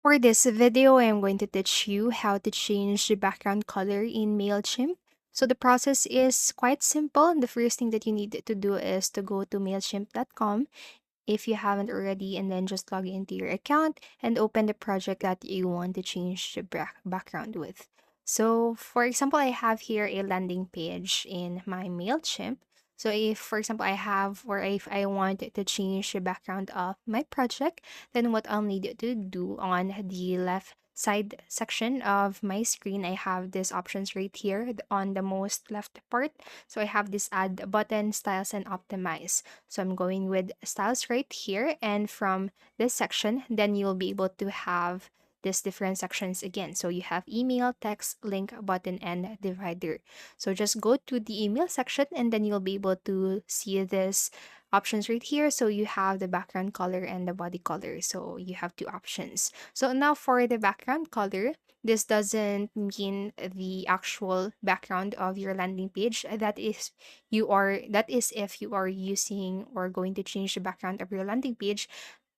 For this video, I'm going to teach you how to change the background color in Mailchimp. So the process is quite simple. The first thing that you need to do is to go to mailchimp.com if you haven't already, and then just log into your account and open the project that you want to change the background with. So for example, I have here a landing page in my Mailchimp. So if, for example, I have, or if I want to change the background of my project, then what I'll need to do on the left side section of my screen, I have these options right here on the most left part. So I have this add button, styles, and optimize. So I'm going with styles right here. And from this section, then you'll be able to have these different sections again. So you have email, text, link, button, and divider. So just go to the email section and then you'll be able to see this options right here. So you have the background color and the body color. So you have two options. So now for the background color, this doesn't mean the actual background of your landing page. That is if you are using or going to change the background of your landing page.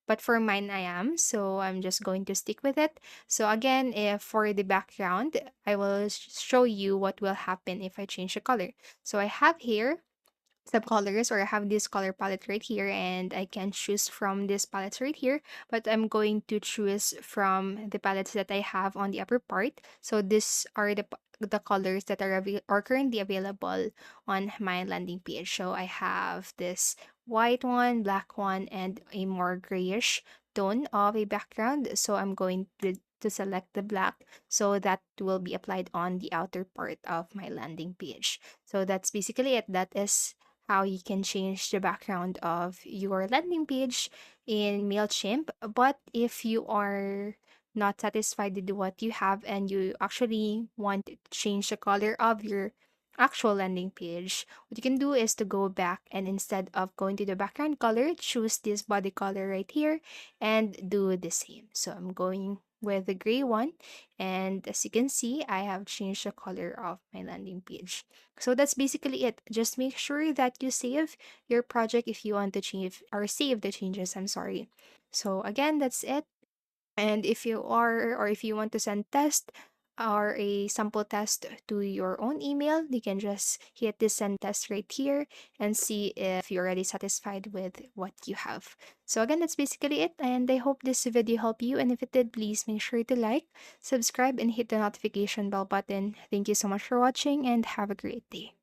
But for mine, I am, so I'm just going to stick with it. So again, if for the background, I will show you what will happen if I change the color. So I have here subcolors, or I have this color palette right here, and I can choose from this palettes right here, but I'm going to choose from the palettes that I have on the upper part. So these are the colors that are currently available on my landing page. So I have this white one, black one, and a more grayish tone of a background. So I'm going to select the black, so that will be applied on the outer part of my landing page. So that's basically it. That is how you can change the background of your landing page in Mailchimp. But if you are not satisfied with what you have and you actually want to change the color of your actual landing page, what you can do is to go back, and instead of going to the background color, choose this body color right here and do the same. So I'm going with the gray one, and as you can see, I have changed the color of my landing page. So that's basically it. Just make sure that you save your project if you want to change, or save the changes, I'm sorry. So again, that's it. And if you are, or if you want to send test or a sample test to your own email, you can just hit this send test right here and see if you're already satisfied with what you have. So again, that's basically it. And I hope this video helped you. And if it did, please make sure to like, subscribe, and hit the notification bell button. Thank you so much for watching, and have a great day.